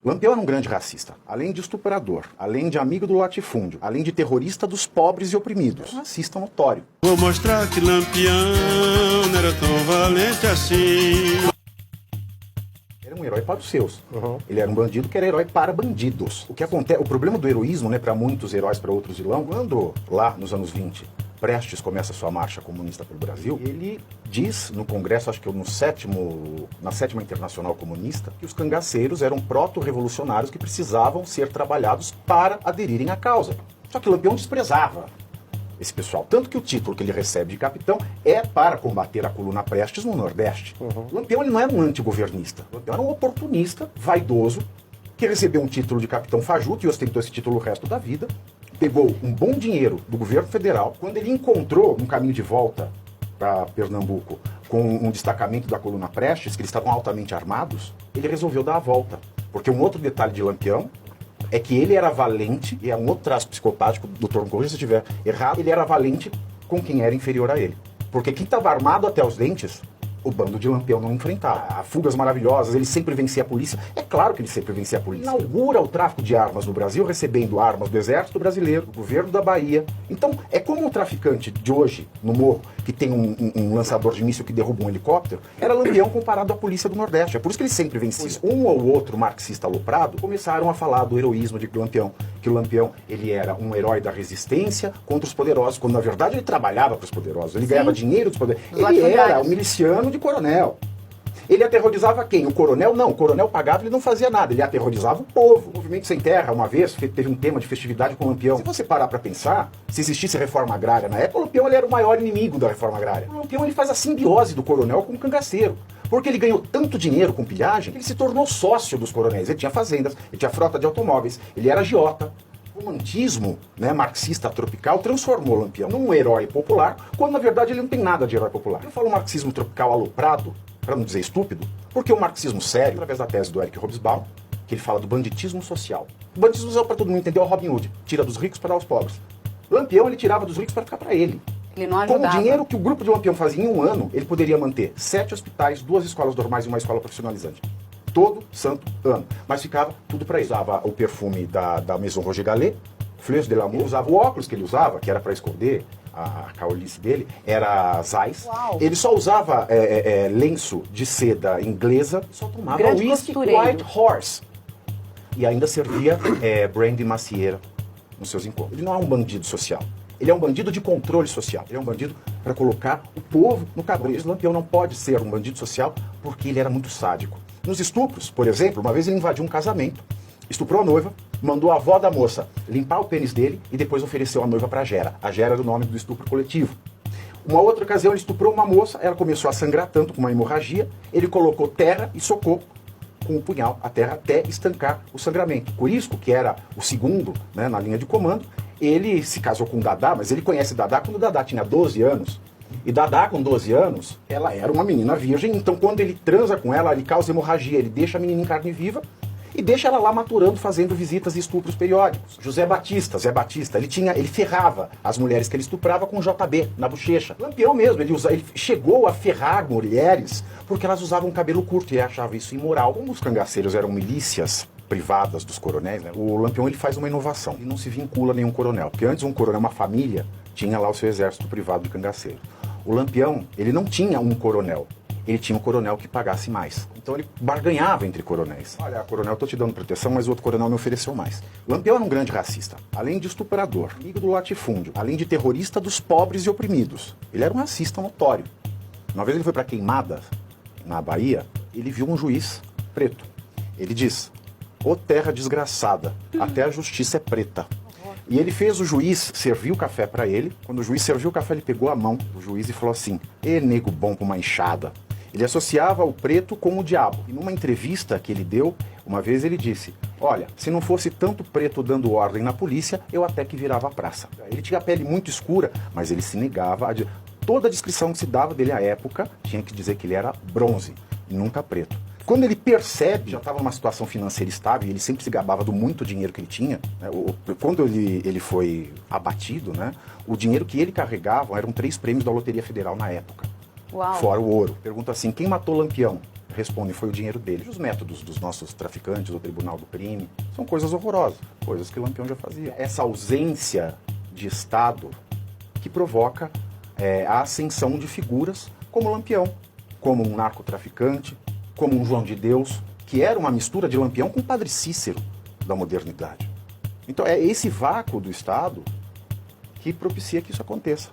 Lampião era um grande racista. Além de estuprador, além de amigo do latifúndio, além de terrorista dos pobres e oprimidos. Um racista notório. Vou mostrar que Lampião não era tão valente assim. Era um herói para os seus. Ele era um bandido que era herói para bandidos. O problema do heroísmo, né, para muitos heróis, para outros vilão, quando lá nos anos 20, Prestes começa a sua marcha comunista pelo Brasil, ele diz no Congresso, acho que na sétima Internacional Comunista, que os cangaceiros eram proto-revolucionários que precisavam ser trabalhados para aderirem à causa. Só que Lampião desprezava esse pessoal. Tanto que o título que ele recebe de capitão é para combater a coluna Prestes no Nordeste. Lampião ele não era um antigovernista. Lampião era um oportunista, vaidoso, que recebeu um título de capitão fajuto e ostentou esse título o resto da vida. Pegou um bom dinheiro do governo federal. Quando ele encontrou, no caminho de volta para Pernambuco, com um destacamento da coluna Prestes, que eles estavam altamente armados, ele resolveu dar a volta. Porque um outro detalhe de Lampião é que ele era valente, e é um outro traço psicopático, doutor, me corrija se eu estiver errado, ele era valente com quem era inferior a ele. Porque quem estava armado até os dentes, o bando de Lampião não enfrentava. Fugas maravilhosas, ele sempre vencia a polícia. É claro que ele sempre vencia a polícia. Inaugura o tráfico de armas no Brasil, recebendo armas do Exército Brasileiro, do governo da Bahia. Então, é como um traficante de hoje, no morro, que tem um lançador de míssil que derruba um helicóptero, era Lampião comparado à polícia do Nordeste. É por isso que ele sempre vencia. Um ou outro marxista aloprado começaram a falar do heroísmo de Lampião. Que o Lampião, ele era um herói da resistência contra os poderosos, quando na verdade ele trabalhava para os poderosos. Ele ganhava dinheiro dos poderosos. Ele era um miliciano de coronel. Ele aterrorizava quem? O coronel? Não, o coronel pagava, ele não fazia nada, ele aterrorizava o povo. O Movimento Sem Terra, uma vez, teve um tema de festividade com o Lampião. Se você parar para pensar, se existisse reforma agrária na época, o Lampião ele era o maior inimigo da reforma agrária. O Lampião ele faz a simbiose do coronel com o cangaceiro. Porque ele ganhou tanto dinheiro com pilhagem, que ele se tornou sócio dos coronéis. Ele tinha fazendas, ele tinha frota de automóveis, ele era agiota. O romantismo, né, marxista tropical transformou Lampião num herói popular, quando na verdade ele não tem nada de herói popular. Eu falo marxismo tropical aloprado, para não dizer estúpido, porque o marxismo sério, através da tese do Eric Hobsbawm, que ele fala do banditismo social. O banditismo social, para todo mundo entender, é o Robin Hood. Tira dos ricos para dar aos pobres. Lampião, ele tirava dos ricos para ficar para ele. Ele não ajudava. Com o dinheiro que o grupo de Lampião fazia em um ano, ele poderia manter 7 hospitais, 2 escolas normais e uma escola profissionalizante. Todo santo ano. Mas ficava tudo para ele. Usava o perfume da Maison Roger Gallet, Fleurs de l'Amour, usava o óculos que ele usava, que era para esconder a caulice dele, era Zeiss. Uau. Ele só usava lenço de seda inglesa, só tomava Grande whisky costureiro. White Horse. E ainda servia brandy macieira nos seus encontros. Ele não é um bandido social. Ele é um bandido de controle social. Ele é um bandido para colocar o povo no cabresto. Lampião não pode ser um bandido social porque ele era muito sádico. Nos estupros, por exemplo, uma vez ele invadiu um casamento, estuprou a noiva, mandou a avó da moça limpar o pênis dele e depois ofereceu a noiva para a Gera. A Gera era o nome do estupro coletivo. Uma outra ocasião ele estuprou uma moça, ela começou a sangrar tanto com uma hemorragia, ele colocou terra e socou com o punhal a terra até estancar o sangramento. Corisco, que era o segundo, né, na linha de comando, ele se casou com Dadá, mas ele conhece Dadá quando Dadá tinha 12 anos. E Dadá, com 12 anos, ela era uma menina virgem, então quando ele transa com ela, ele causa hemorragia, ele deixa a menina em carne viva e deixa ela lá maturando, fazendo visitas e estupros periódicos. Zé Batista, ele ferrava as mulheres que ele estuprava com JB na bochecha. Lampião mesmo, ele chegou a ferrar mulheres porque elas usavam cabelo curto e ele achava isso imoral. Como os cangaceiros eram milícias privadas dos coronéis, né, o Lampião ele faz uma inovação. Ele não se vincula a nenhum coronel, porque antes um coronel, uma família, tinha lá o seu exército privado de cangaceiros. O Lampião, ele não tinha um coronel. Ele tinha um coronel que pagasse mais. Então ele barganhava entre coronéis. Olha, coronel, eu tô te dando proteção, mas o outro coronel me ofereceu mais. Lampião era um grande racista. Além de estuprador, amigo do latifúndio, além de terrorista dos pobres e oprimidos. Ele era um racista notório. Uma vez ele foi para Queimada, na Bahia, ele viu um juiz preto. Ele diz: "Ô terra desgraçada, até a justiça é preta." E ele fez o juiz servir o café para ele. Quando o juiz serviu o café, ele pegou a mão do juiz e falou assim: "Ê, nego bom com uma enxada." Ele associava o preto com o diabo. E numa entrevista que ele deu, uma vez ele disse: "Olha, se não fosse tanto preto dando ordem na polícia, eu até que virava a praça." Ele tinha a pele muito escura, mas ele se negava a... Toda a descrição que se dava dele à época tinha que dizer que ele era bronze, e nunca preto. Quando ele percebe, já estava numa situação financeira estável, e ele sempre se gabava do muito dinheiro que ele tinha, né, quando ele foi abatido, né, o dinheiro que ele carregava eram 3 prêmios da Loteria Federal na época. Uau. Fora o ouro. Pergunta assim: quem matou Lampião? respondem, foi o dinheiro deles. Os métodos dos nossos traficantes, o tribunal do crime, são coisas horrorosas, coisas que Lampião já fazia. Essa ausência de Estado que provoca a ascensão de figuras como Lampião, como um narcotraficante, como um João de Deus, que era uma mistura de Lampião com o Padre Cícero da modernidade. Então é esse vácuo do Estado que propicia que isso aconteça.